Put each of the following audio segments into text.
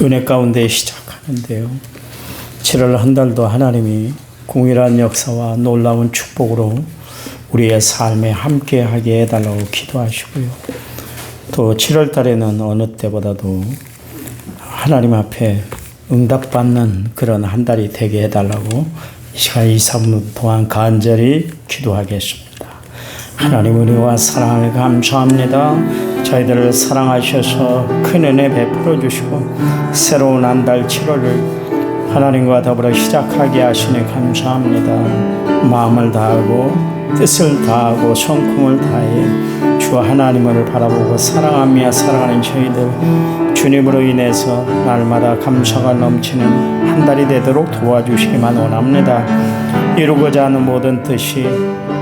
은혜 가운데 시작하는데요. 7월 한 달도 하나님이 공일한 역사와 놀라운 축복으로 우리의 삶에 함께하게 해달라고 기도하시고요. 또 7월 달에는 어느 때보다도 하나님 앞에 응답받는 그런 한 달이 되게 해달라고 이 시간 2, 3분 동안 간절히 기도하겠습니다. 하나님 은혜와 사랑을 감사합니다. 저희들을 사랑하셔서 큰 은혜 베풀어 주시고 새로운 한 달 7월을 하나님과 더불어 시작하게 하시니 감사합니다. 마음을 다하고 뜻을 다하고 성품을 다해 주 하나님을 바라보고 사랑하며 살아가는 저희들 주님으로 인해서 날마다 감사가 넘치는 한 달이 되도록 도와주시기만 원합니다. 이루고자 하는 모든 뜻이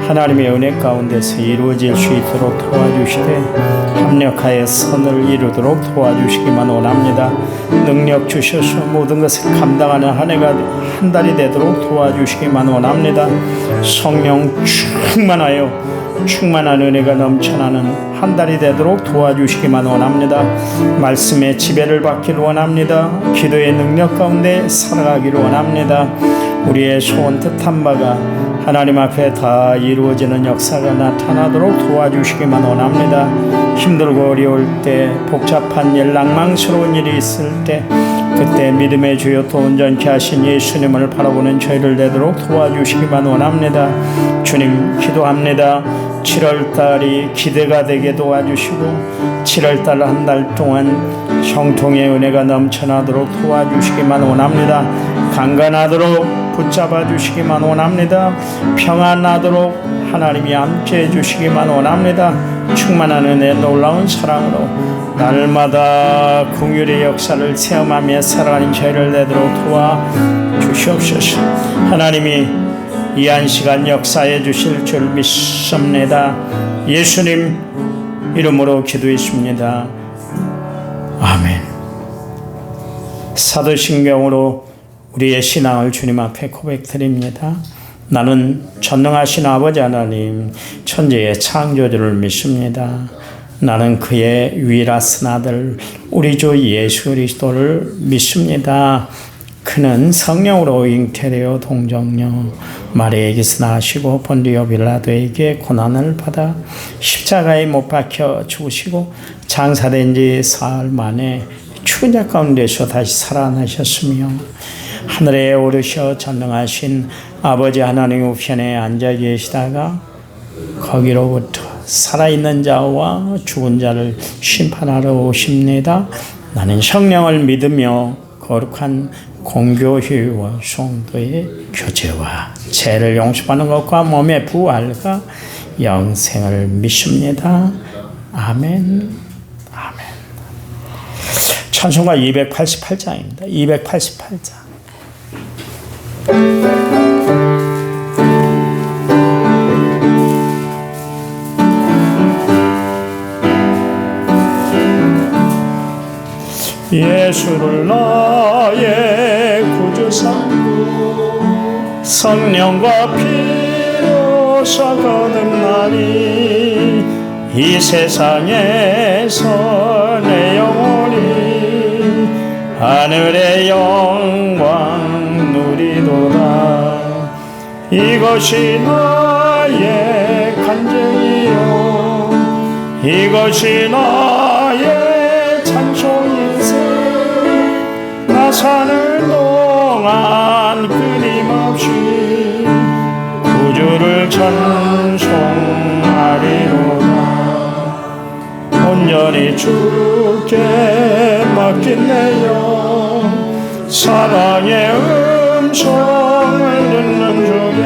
하나님의 은혜 가운데서 이루어질 수 있도록 도와주시되 합력하여 선을 이루도록 도와주시기만 원합니다. 능력 주셔서 모든 것을 감당하는 한 해가 한 달이 되도록 도와주시기만 원합니다. 성령 충만한 은혜가 넘쳐나는 한 달이 되도록 도와주시기만 원합니다. 말씀의 지배를 받기를 원합니다. 기도의 능력 가운데 살아가기를 원합니다. 우리의 소원 뜻한 바가 하나님 앞에 다 이루어지는 역사가 나타나도록 도와주시기만 원합니다. 힘들고 어려울 때, 복잡한 일, 낭망스러운 일이 있을 때 그때 믿음의 주여 또 온전케 하신 예수님을 바라보는 저희를 되도록 도와주시기만 원합니다. 주님 기도합니다. 7월달이 기대가 되게 도와주시고 7월달 한 달 동안 형통의 은혜가 넘쳐나도록 도와주시기만 원합니다. 강건하도록 붙잡아 주시기만 원합니다. 평안하도록 하나님이 함께해 주시기만 원합니다. 충만한 은혜 놀라운 사랑으로 날마다 긍휼의 역사를 체험하며 살아가는 저희를 되도록 도와주시옵소서. 하나님이 이 한 시간 역사해 주실 줄 믿습니다. 예수님 이름으로 기도했습니다. 아멘. 사도신경으로 우리의 신앙을 주님 앞에 고백드립니다. 나는 전능하신 아버지 하나님 천지의 창조주를 믿습니다. 나는 그의 유일하신 아들 우리 주 예수 그리스도를 믿습니다. 그는 성령으로 잉태되어 동정녀 마리아에게서 나시고 본디오 빌라도에게 고난을 받아 십자가에 못 박혀 죽으시고 장사된 지 사흘 만에 죽은 자 가운데서 다시 살아나셨으며 하늘에 오르셔 전능하신 아버지 하나님 우편에 앉아 계시다가 거기로부터 살아있는 자와 죽은 자를 심판하러 오십니다. 나는 성령을 믿으며 거룩한 공교회와 성도의 교제와 죄를 용서받는 것과 몸의 부활과 영생을 믿습니다. 아멘. 아멘. 찬송가 288장입니다. 288장. 예수를 나의 구주 삼고 성령과 피로 거듭나니 이 세상에서 내 영혼이 하늘의 영광 누리도다. 이것이 나의 간증이요 이것이 나의 찬송인생. 나 사는 동안 끊임없이 구주를 찬송하리로다. 온전히 주께 맡긴 내 영 사랑의 음성을 듣는 중에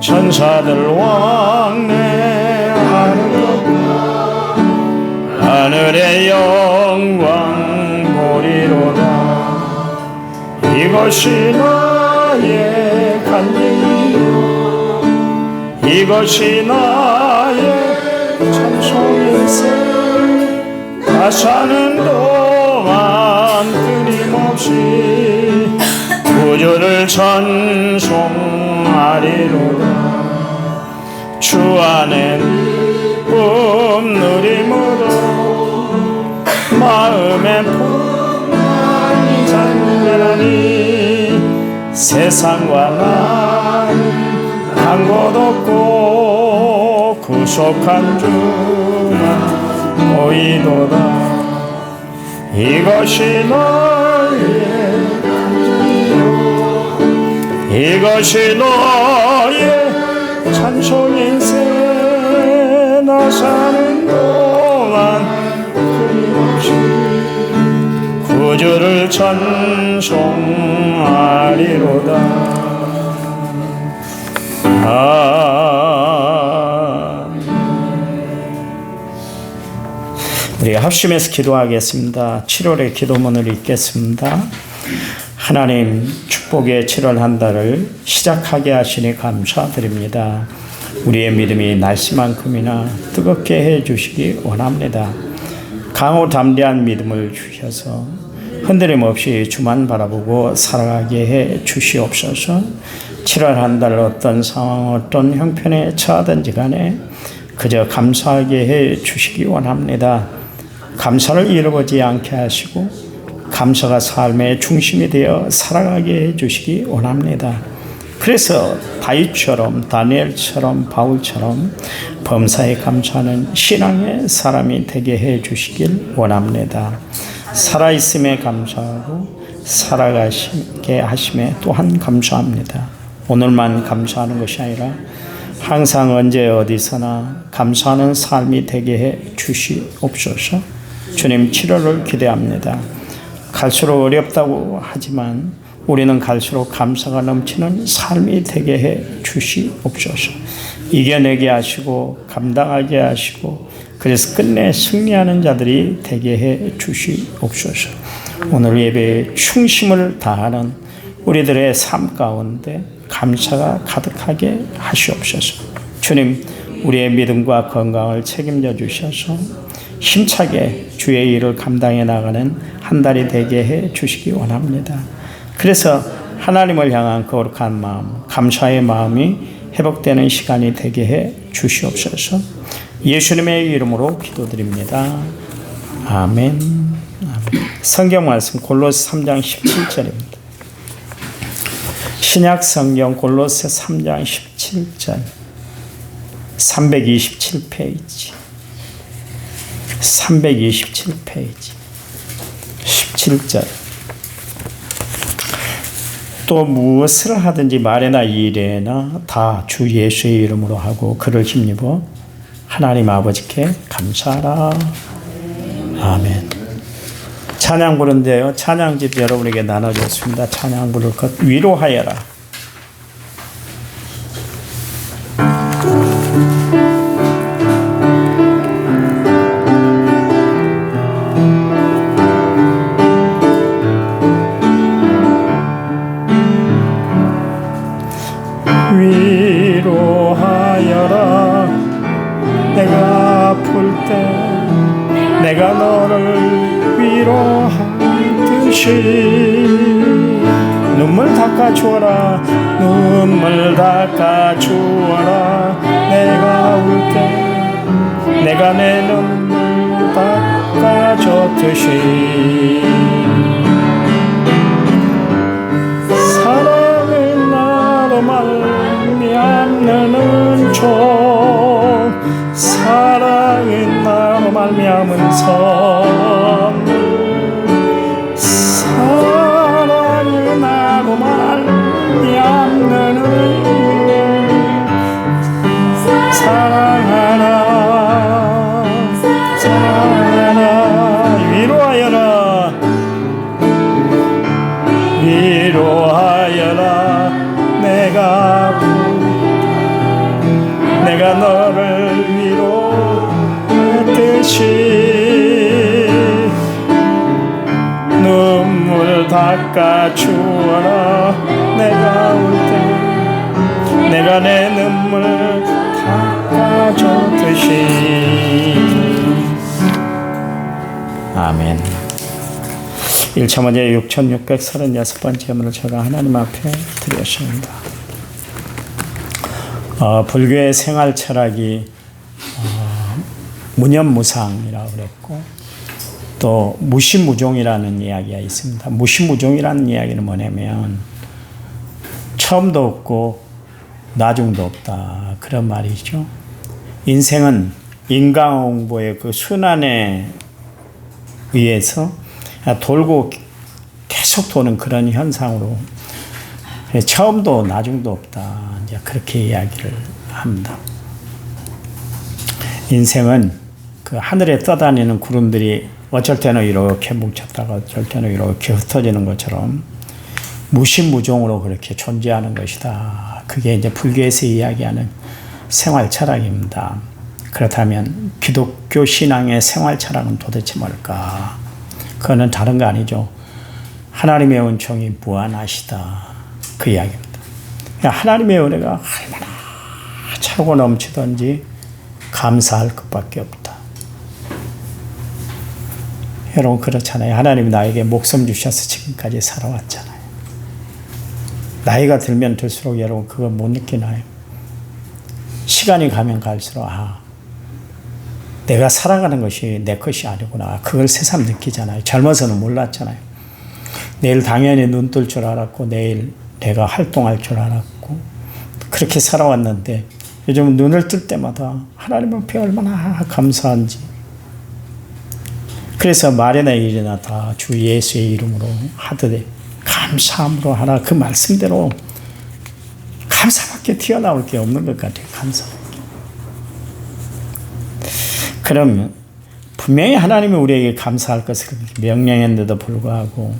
천사들 왕래하는 것과 하늘의 영광 보리로다. 이것이 나의 간증이요 이것이 나의 찬송인생. 나 사는 동안 끊임없이 구주를 찬송하리로다. 주 안에 기쁨 누림으로 마음의 세상과 나는 한 곳 없고 구속한 주만 보이도다. 이것이 너의 이것이 너의 찬송 인생. 나 사는 동안 끊임없이 구주를 찬송하리로다. 우리 합심해서 기도하겠습니다. 7월의 기도문을 읽겠습니다. 하나님, 축복의 7월 한 달을 시작하게 하시니 감사드립니다. 우리의 믿음이 날씨만큼이나 뜨겁게 해주시기 원합니다. 강호 담대한 믿음을 주셔서 흔들림 없이 주만 바라보고 살아가게 해 주시옵소서. 7월 한 달 어떤 상황, 어떤 형편에 처하든지 간에 그저 감사하게 해 주시기 원합니다. 감사를 잃어버리지 않게 하시고 감사가 삶의 중심이 되어 살아가게 해 주시기 원합니다. 그래서 다윗처럼, 다니엘처럼, 바울처럼 범사에 감사하는 신앙의 사람이 되게 해 주시길 원합니다. 살아있음에 감사하고 살아가시게 하심에 또한 감사합니다. 오늘만 감사하는 것이 아니라 항상 언제 어디서나 감사하는 삶이 되게 해 주시옵소서. 주님, 7월을 기대합니다. 갈수록 어렵다고 하지만 우리는 갈수록 감사가 넘치는 삶이 되게 해 주시옵소서. 이겨내게 하시고 감당하게 하시고 그래서 끝내 승리하는 자들이 되게 해 주시옵소서. 오늘 예배에 충심을 다하는 우리들의 삶 가운데 감사가 가득하게 하시옵소서. 주님, 우리의 믿음과 건강을 책임져 주셔서 힘차게 주의 일을 감당해 나가는 한 달이 되게 해 주시기 원합니다. 그래서 하나님을 향한 거룩한 마음, 감사의 마음이 회복되는 시간이 되게 해 주시옵소서. 예수님의 이름으로 기도드립니다. 아멘. 성경 말씀 골로새 3장 17절입니다. 신약 성경 골로새 3장 17절 327페이지 327페이지 17절. 또 무엇을 하든지 말에나 일에나 다 주 예수의 이름으로 하고 그를 힘입어 하나님 아버지께 감사하라. 아멘. 찬양 부른데요. 찬양집 여러분에게 나눠줬습니다. 찬양 부를 것 위로하여라. 위로하여라. 내가 아플 때 내가 너를 위로하듯이 눈물 닦아주어라. 눈물 닦아주어라. 내가 울 때 내가 내 눈물 닦아줬듯이 사랑은 나로 말미암는 은총, 사랑은 나로 말미암은 선물, 사랑은 나로 말미암는 은총. 사랑하라 사랑하라. 위로하여라 위로하여라. 내가 너를 위로했듯이 눈물 닦아주어라. 내가 울 때 내가 내 눈물 닦아줬듯이. 아멘. 1차 문제 6636번째 문을 제가 하나님 앞에 드렸습니다. 불교의 생활 철학이 무념무상이라고 그랬고 또 무시무종이라는 이야기가 있습니다. 무시무종이라는 이야기는 뭐냐면 처음도 없고 나중도 없다. 그런 말이죠. 인생은 인과응보의 그 순환에 의해서 돌고 계속 도는 그런 현상으로 처음도 나중도 없다. 이제 그렇게 이야기를 합니다. 인생은 그 하늘에 떠다니는 구름들이 어쩔 때는 이렇게 뭉쳤다가 어쩔 때는 이렇게 흩어지는 것처럼 무신무종으로 그렇게 존재하는 것이다. 그게 이제 불교에서 이야기하는 생활 철학입니다. 그렇다면 기독교 신앙의 생활 철학은 도대체 뭘까? 그거는 다른 거 아니죠. 하나님의 은총이 무한하시다. 그 이야기입니다. 하나님의 은혜가 얼마나 차고 넘치든지 감사할 것밖에 없다. 여러분 그렇잖아요. 하나님이 나에게 목숨 주셔서 지금까지 살아왔잖아요. 나이가 들면 들수록 여러분 그거 못 느끼나요? 시간이 가면 갈수록 내가 살아가는 것이 내 것이 아니구나. 그걸 새삼 느끼잖아요. 젊어서는 몰랐잖아요. 내일 당연히 눈 뜰 줄 알았고 내일 내가 활동할 줄 알았고 그렇게 살아왔는데 요즘 눈을 뜰 때마다 하나님 앞에 얼마나 감사한지. 그래서 말이나 일이나 다 주 예수의 이름으로 하되 감사함으로 하나 그 말씀대로 감사밖에 튀어나올 게 없는 것 같아요. 감사밖에. 그러면 분명히 하나님이 우리에게 감사할 것을 명령했는데도 불구하고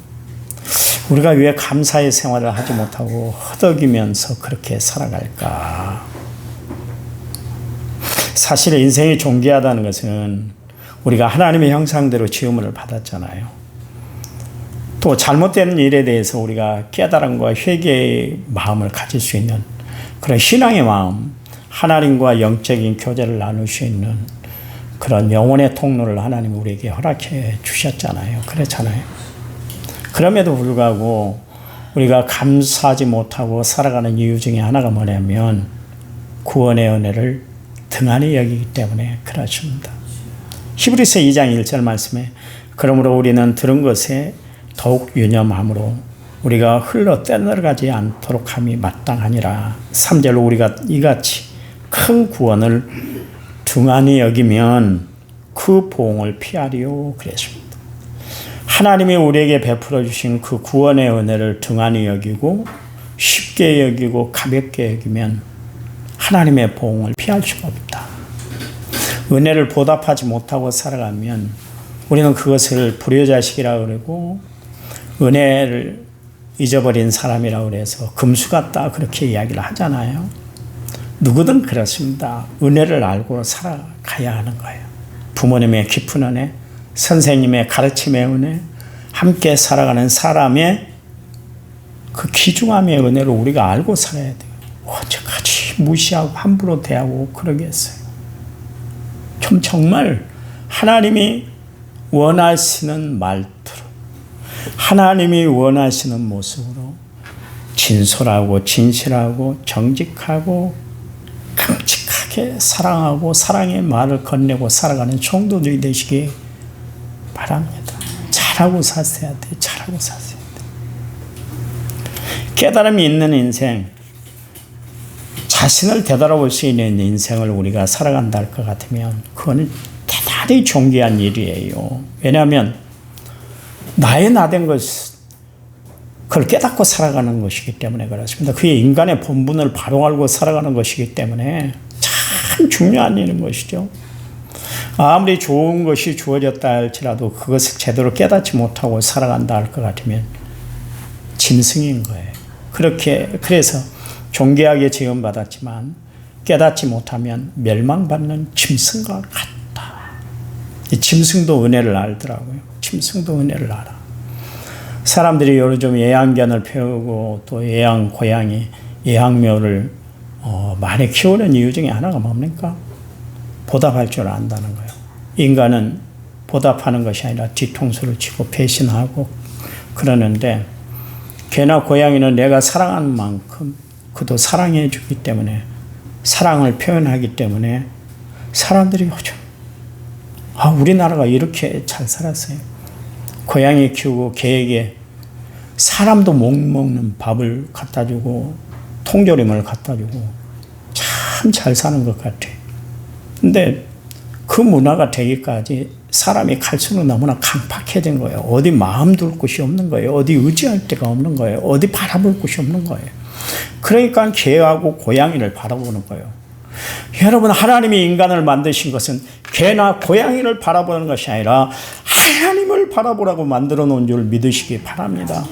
우리가 왜 감사의 생활을 하지 못하고 허덕이면서 그렇게 살아갈까? 사실 인생이 존귀하다는 것은 우리가 하나님의 형상대로 지음을 받았잖아요. 또 잘못된 일에 대해서 우리가 깨달음과 회개의 마음을 가질 수 있는 그런 신앙의 마음, 하나님과 영적인 교제를 나눌 수 있는 그런 영혼의 통로를 하나님이 우리에게 허락해 주셨잖아요. 그렇잖아요. 그럼에도 불구하고 우리가 감사하지 못하고 살아가는 이유 중에 하나가 뭐냐면 구원의 은혜를 등한히 여기기 때문에 그렇습니다. 히브리서 2장 1절 말씀에 그러므로 우리는 들은 것에 더욱 유념함으로 우리가 흘러 떠내려가지 않도록 함이 마땅하니라. 3절로 우리가 이같이 큰 구원을 등한히 여기면 그 보응을 피하리요 그랬습니다. 하나님이 우리에게 베풀어 주신 그 구원의 은혜를 등한히 여기고 쉽게 여기고 가볍게 여기면 하나님의 보응을 피할 수가 없다. 은혜를 보답하지 못하고 살아가면 우리는 그것을 불효자식이라고 그러고 은혜를 잊어버린 사람이라고 그래서 금수 같다 그렇게 이야기를 하잖아요. 누구든 그렇습니다. 은혜를 알고 살아가야 하는 거예요. 부모님의 깊은 은혜, 선생님의 가르침의 은혜, 함께 살아가는 사람의 그 귀중함의 은혜를 우리가 알고 살아야 돼요. 언제까지 무시하고 함부로 대하고 그러겠어요. 좀 정말 하나님이 원하시는 말투로, 하나님이 원하시는 모습으로 진솔하고 진실하고 정직하고 깜찍하게 사랑하고 사랑의 말을 건네고 살아가는 성도들이 되시기 바랍니다. 잘하고 사셔야 돼. 잘하고 사셔야 돼. 깨달음이 있는 인생, 자신을 되돌아볼 수 있는 인생을 우리가 살아간다 할 것 같으면 그거는 대단히 존귀한 일이에요. 왜냐하면 나의 나된 것, 그걸 깨닫고 살아가는 것이기 때문에 그렇습니다. 그의 인간의 본분을 바로 알고 살아가는 것이기 때문에 참 중요한 일인 것이죠. 아무리 좋은 것이 주어졌다 할지라도 그것을 제대로 깨닫지 못하고 살아간다 할 것 같으면 짐승인 거예요. 그래서 존귀하게 지음받았지만 깨닫지 못하면 멸망받는 짐승과 같다. 이 짐승도 은혜를 알더라고요. 짐승도 은혜를 알아. 사람들이 요즘 애완견을 키우고 또 애완 고양이, 애완묘를 많이 키우는 이유 중에 하나가 뭡니까? 보답할 줄 안다는 거예요. 인간은 보답하는 것이 아니라 뒤통수를 치고 배신하고 그러는데 개나 고양이는 내가 사랑하는 만큼 그도 사랑해 주기 때문에 사랑을 표현하기 때문에 사람들이 요즘 우리나라가 이렇게 잘 살았어요. 고양이 키우고 개에게 사람도 못 먹는 밥을 갖다 주고 통조림을 갖다 주고 참 잘 사는 것 같아요. 근데 그 문화가 되기까지 사람이 갈수록 너무나 강팍해진 거예요. 어디 마음 둘 곳이 없는 거예요. 어디 의지할 데가 없는 거예요. 어디 바라볼 곳이 없는 거예요. 그러니까 개하고 고양이를 바라보는 거예요. 여러분, 하나님이 인간을 만드신 것은 개나 고양이를 바라보는 것이 아니라 하나님을 바라보라고 만들어 놓은 줄 믿으시기 바랍니다.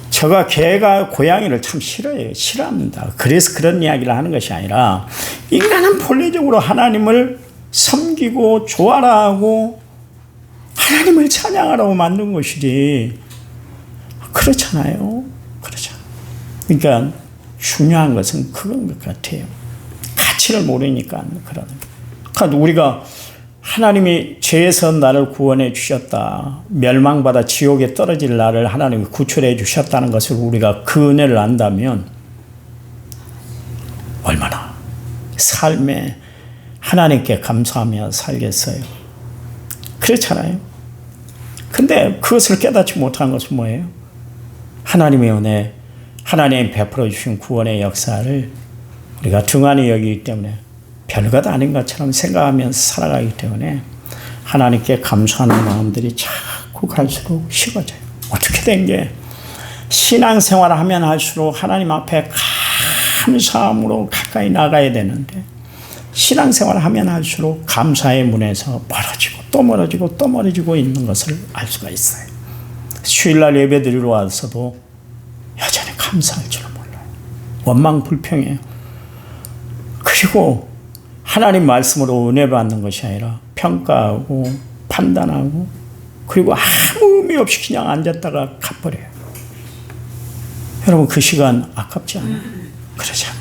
제가 개가 고양이를 참 싫어해요. 싫어합니다. 그래서 그런 이야기를 하는 것이 아니라 인간은 본래적으로 하나님을 섬기고 좋아라 하고 하나님을 찬양하라고 만든 것이지. 그렇잖아요. 그렇잖아요. 그러니까 중요한 것은 그건 것 같아요. 가치를 모르니까 그러는 거예요. 그러니까 우리가 하나님이 죄에서 나를 구원해 주셨다. 멸망받아 지옥에 떨어질 나를 하나님이 구출해 주셨다는 것을 우리가 그 은혜를 안다면 얼마나 삶에 하나님께 감사하며 살겠어요. 그렇잖아요. 근데 그것을 깨닫지 못한 것은 뭐예요? 하나님의 은혜, 하나님이 베풀어 주신 구원의 역사를 우리가 등한히 여기기 때문에 별것 아닌 것처럼 생각하면서 살아가기 때문에 하나님께 감사하는 마음들이 자꾸 갈수록 식어져요. 어떻게 된 게 신앙생활을 하면 할수록 하나님 앞에 감사함으로 가까이 나가야 되는데 신앙생활을 하면 할수록 감사의 문에서 멀어지고 또 멀어지고 또 멀어지고 있는 것을 알 수가 있어요. 주일날 예배 드리러 와서도 여전히 감사할 줄은 몰라요. 원망 불평해요. 그리고 하나님 말씀으로 은혜 받는 것이 아니라 평가하고 판단하고 그리고 아무 의미 없이 그냥 앉았다가 가버려요. 여러분, 그 시간 아깝지 않아요? 그러잖아요.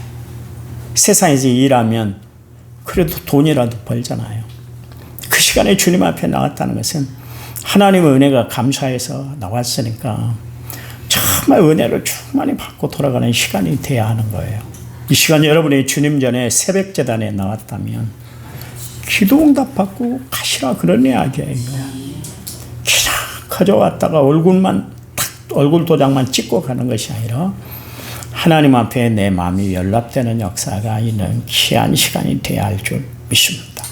세상에서 일하면 그래도 돈이라도 벌잖아요. 그 시간에 주님 앞에 나왔다는 것은 하나님의 은혜가 감사해서 나왔으니까 정말 은혜를 충만히 받고 돌아가는 시간이 돼야 하는 거예요. 이 시간 여러분이 주님 전에 새벽 제단에 나왔다면 기도 응답 받고 가시라 그런 이야기예요. 기나 가져왔다가 얼굴 도장만 찍고 가는 것이 아니라 하나님 앞에 내 마음이 연락되는 역사가 있는 귀한 시간이 돼야 할 줄 믿습니다.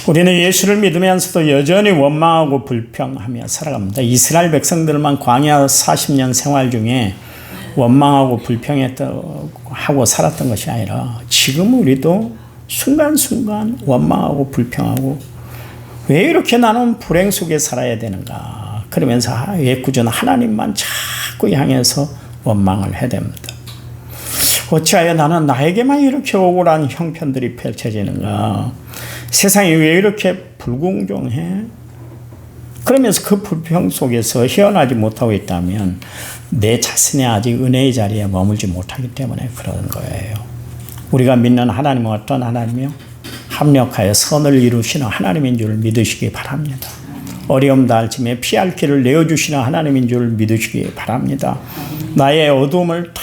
우리는 예수를 믿으면서도 여전히 원망하고 불평하며 살아갑니다. 이스라엘 백성들만 광야 40년 생활 중에 원망하고 불평하고 살았던 것이 아니라 지금 우리도 순간순간 원망하고 불평하고 왜 이렇게 나는 불행 속에 살아야 되는가 그러면서 애꿎은 하나님만 자꾸 향해서 원망을 해야 됩니다. 어찌하여 나는 나에게만 이렇게 억울한 형편들이 펼쳐지는가, 세상이 왜 이렇게 불공정해? 그러면서 그 불평 속에서 헤어나지 못하고 있다면 내 자신이 아직 은혜의 자리에 머물지 못하기 때문에 그런 거예요. 우리가 믿는 하나님은 어떤 하나님이요? 합력하여 선을 이루시는 하나님인 줄 믿으시기 바랍니다. 어려움 다할쯤에 피할 길을 내어주시는 하나님인 줄 믿으시기 바랍니다. 나의 어두움을 다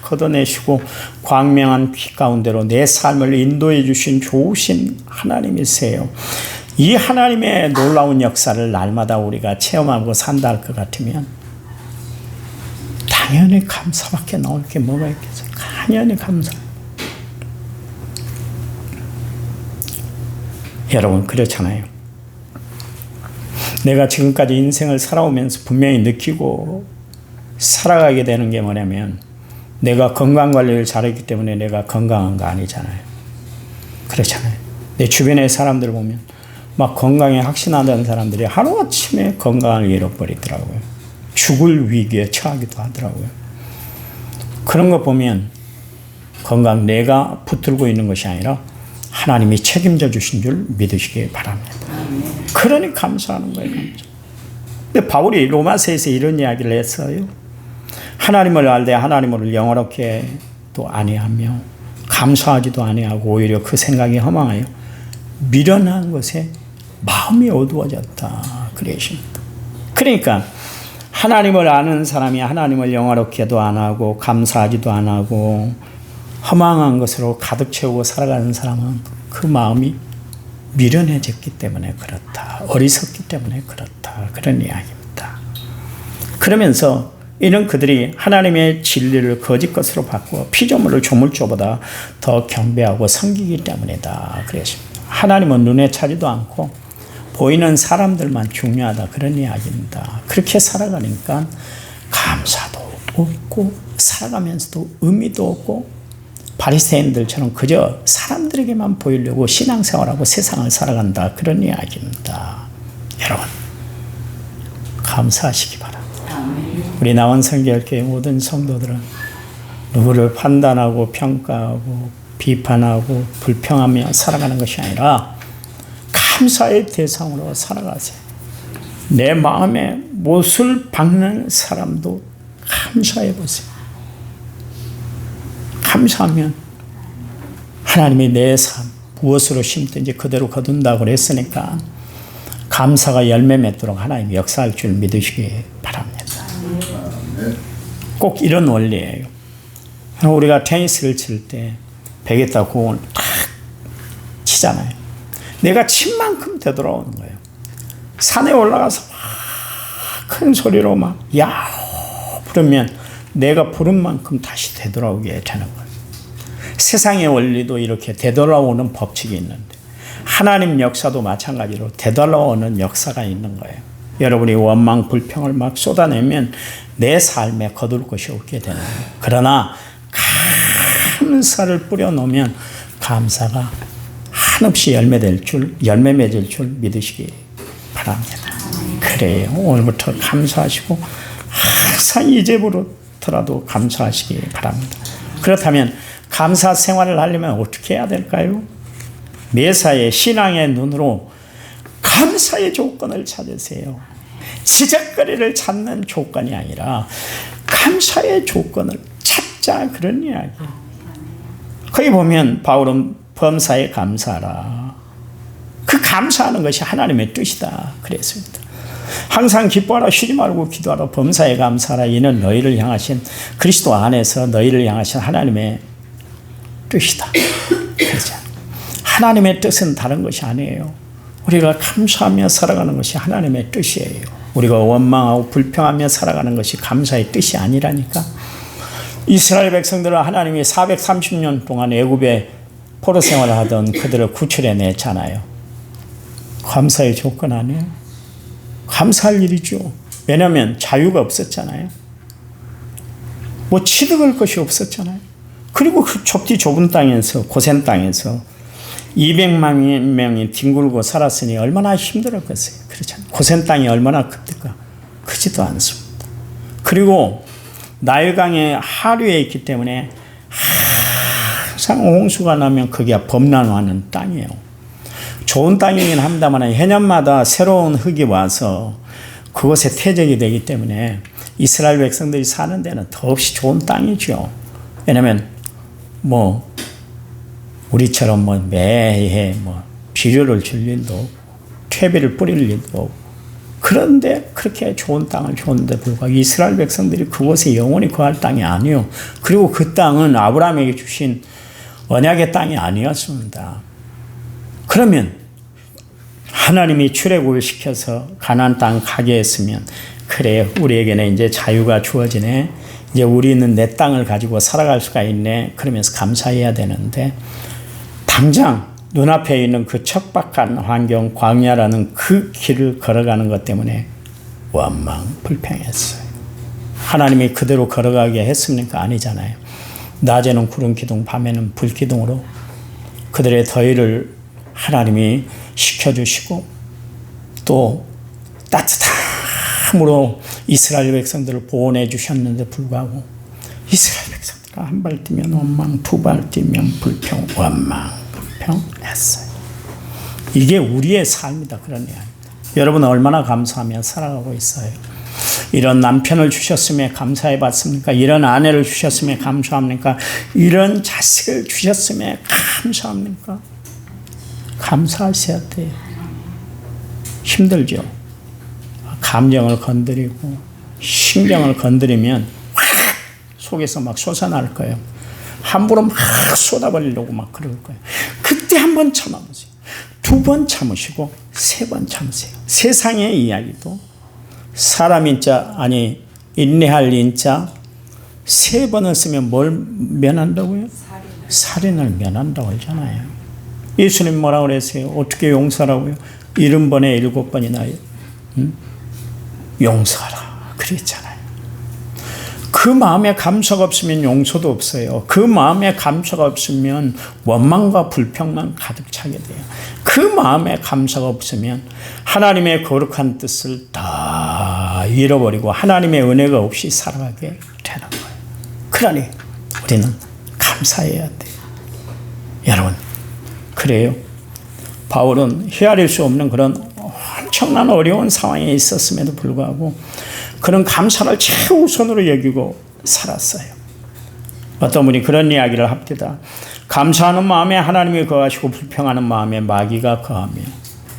걷어내시고 광명한 빛 가운데로 내 삶을 인도해 주신 좋으신 하나님이세요. 이 하나님의 놀라운 역사를 날마다 우리가 체험하고 산다 할 것 같으면 당연히 감사밖에 나올 게 뭐가 있겠어요. 당연히 감사. 여러분, 그렇잖아요. 내가 지금까지 인생을 살아오면서 분명히 느끼고 살아가게 되는 게 뭐냐면 내가 건강관리를 잘했기 때문에 내가 건강한 거 아니잖아요. 그렇잖아요. 내 주변의 사람들 보면 막 건강에 확신하던 사람들이 하루아침에 건강을 잃어버리더라고요. 죽을 위기에 처하기도 하더라고요. 그런 거 보면 건강 내가 붙들고 있는 것이 아니라 하나님이 책임져 주신 줄 믿으시기 바랍니다. 그러니 감사하는 거예요. 감사. 근데 바울이 로마서에서 이런 이야기를 했어요. 하나님을 알되 하나님을 영화롭게도 아니하며 감사하지도 아니하고 오히려 그 생각이 허망하여 미련한 것에 마음이 어두워졌다. 그러십니다. 그러니까 하나님을 아는 사람이 하나님을 영화롭게도 안 하고 감사하지도 안 하고 허망한 것으로 가득 채우고 살아가는 사람은 그 마음이 미련해졌기 때문에 그렇다. 어리석기 때문에 그렇다. 그런 이야기입니다. 그러면서 이런 그들이 하나님의 진리를 거짓 것으로 바꾸어 피조물을 조물주보다 더 경배하고 섬기기 때문이다. 그랬습니다. 하나님은 눈에 차지도 않고 보이는 사람들만 중요하다. 그런 이야기입니다. 그렇게 살아가니까 감사도 없고 살아가면서도 의미도 없고 바리새인들처럼 그저 사람들에게만 보이려고 신앙생활하고 세상을 살아간다. 그런 이야기입니다. 여러분 감사하시기 바랍니다. 우리 나원성결교회 모든 성도들은 누구를 판단하고 평가하고 비판하고 불평하며 살아가는 것이 아니라 감사의 대상으로 살아가세요. 내 마음에 못을 박는 사람도 감사해 보세요. 감사하면 하나님이 내 삶 무엇으로 심든지 그대로 거둔다고 그랬으니까 감사가 열매 맺도록 하나님이 역사할 줄 믿으시기 바랍니다. 꼭 이런 원리예요. 우리가 테니스를 칠 때 백에다 공을 탁 치잖아요. 내가 친 만큼 되돌아오는 거예요. 산에 올라가서 막 큰 소리로 막 야호 부르면 내가 부른 만큼 다시 되돌아오게 되는 거예요. 세상의 원리도 이렇게 되돌아오는 법칙이 있는데 하나님 역사도 마찬가지로 되돌아오는 역사가 있는 거예요. 여러분이 원망 불평을 막 쏟아내면 내 삶에 거둘 것이 없게 되는 거예요. 그러나 감사를 뿌려놓으면 감사가 한없이 열매 맺을 줄 믿으시기 바랍니다. 그래요. 오늘부터 감사하시고 항상 이제부터라도 감사하시기 바랍니다. 그렇다면 감사 생활을 하려면 어떻게 해야 될까요? 매사에 신앙의 눈으로 감사의 조건을 찾으세요. 지적거리를 찾는 조건이 아니라 감사의 조건을 찾자, 그런 이야기예요. 거기 보면 바울은 범사에 감사하라. 그 감사하는 것이 하나님의 뜻이다 그랬습니다. 항상 기뻐하라, 쉬지 말고 기도하라, 범사에 감사하라. 이는 너희를 향하신 그리스도 안에서 너희를 향하신 하나님의 뜻이다. 그렇죠. 하나님의 뜻은 다른 것이 아니에요. 우리가 감사하며 살아가는 것이 하나님의 뜻이에요. 우리가 원망하고 불평하며 살아가는 것이 감사의 뜻이 아니라니까. 이스라엘 백성들은 하나님이 430년 동안 애굽에 포로 생활을 하던 그들을 구출해 냈잖아요. 감사의 조건 아니에요? 감사할 일이죠. 왜냐하면 자유가 없었잖아요. 뭐 취득할 것이 없었잖아요. 그리고 그 좁은 땅에서, 고센 땅에서 200만 명이 뒹굴고 살았으니 얼마나 힘들었겠어요. 그렇잖아요. 고센 땅이 얼마나 큽니까? 크지도 않습니다. 그리고 나일강의 하류에 있기 때문에 항상 홍수가 나면 거기가 범람하는 땅이에요. 좋은 땅이긴 합니다만 해년마다 새로운 흙이 와서 그곳에 퇴적이 되기 때문에 이스라엘 백성들이 사는 데는 더없이 좋은 땅이죠. 왜냐하면 우리처럼 매해 비료를 줄 일도 없고 퇴비를 뿌릴 일도 없고, 그런데 그렇게 좋은 땅을 줬는데 불구하고 이스라엘 백성들이 그곳에 영원히 거할 땅이 아니요. 그리고 그 땅은 아브라함에게 주신 언약의 땅이 아니었습니다. 그러면 하나님이 출애굽을 시켜서 가나안 땅 가게 했으면, 그래 우리에게는 이제 자유가 주어지네, 이제 우리는 내 땅을 가지고 살아갈 수가 있네, 그러면서 감사해야 되는데 당장 눈앞에 있는 그 척박한 환경, 광야라는 그 길을 걸어가는 것 때문에 원망 불평했어요. 하나님이 그대로 걸어가게 했습니까? 아니잖아요. 낮에는 구름 기둥, 밤에는 불 기둥으로 그들의 더위를 하나님이 식혀주시고 또 따뜻함으로 이스라엘 백성들을 보호해 주셨는데 불구하고 이스라엘 백성들은 한 발 뛰면 원망, 두 발 뛰면 불평, 원망, 불평했어요. 이게 우리의 삶이다, 그런 이야기입니다. 여러분 얼마나 감사하며 살아가고 있어요? 이런 남편을 주셨음에 감사해 봤습니까? 이런 아내를 주셨음에 감사합니까? 이런 자식을 주셨음에 감사합니까? 감사하셔야 돼요. 힘들죠? 감정을 건드리고 신경을 건드리면 확 속에서 막 솟아날 거예요. 함부로 막 쏟아버리려고 막 그럴 거예요. 그때 한 번 참아보세요. 두 번 참으시고 세 번 참으세요. 세상의 이야기도 사람이 인내할 인자 3번을 쓰면 뭘 면한다고요? 살인을 면한다고 하잖아요. 예수님 뭐라 그랬어요? 어떻게 용서라고요? 70번에 7번이나 용서하라 그랬잖아요. 그 마음에 감사가 없으면 용서도 없어요. 그 마음에 감사가 없으면 원망과 불평만 가득 차게 돼요. 그 마음에 감사가 없으면 하나님의 거룩한 뜻을 다 잃어버리고 하나님의 은혜가 없이 살아가게 되는 거예요. 그러니 우리는 감사해야 돼요. 여러분, 그래요. 바울은 헤아릴 수 없는 그런 엄청난 어려운 상황에 있었음에도 불구하고 그는 감사를 최우선으로 여기고 살았어요. 어떤 분이 그런 이야기를 합니다. 감사하는 마음에 하나님이 거하시고 불평하는 마음에 마귀가 거하며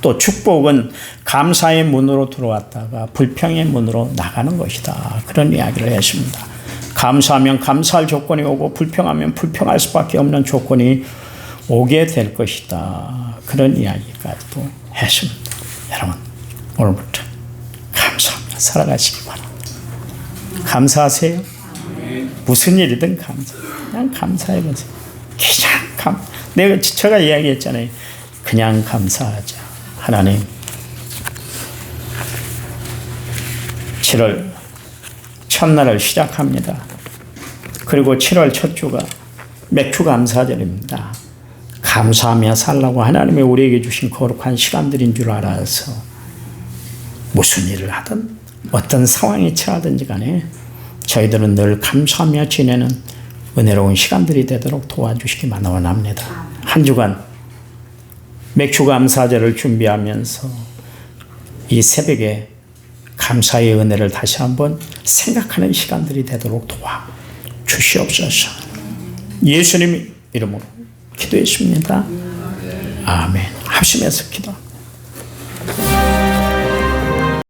또 축복은 감사의 문으로 들어왔다가 불평의 문으로 나가는 것이다. 그런 이야기를 했습니다. 감사하면 감사할 조건이 오고 불평하면 불평할 수밖에 없는 조건이 오게 될 것이다. 그런 이야기까지도 했습니다. 여러분, 오늘부터 감사하며 살아가시기 바랍니다. 감사하세요. 무슨 일이든 그냥 감사해보세요. 그냥 제가 이야기했잖아요. 그냥 감사하자. 하나님, 7월 첫날을 시작합니다. 그리고 7월 첫 주가 맥주 감사절입니다. 감사하며 살라고 하나님이 우리에게 주신 거룩한 시간들인 줄 알아서 무슨 일을 하든 어떤 상황에 처하든지 간에 저희들은 늘 감사하며 지내는 은혜로운 시간들이 되도록 도와주시기만 원합니다. 한 주간 맥주 감사절을 준비하면서 이 새벽에 감사의 은혜를 다시 한번 생각하는 시간들이 되도록 도와주시옵소서. 예수님 이름으로 기도했습니다. 아멘. 하시면서 기도.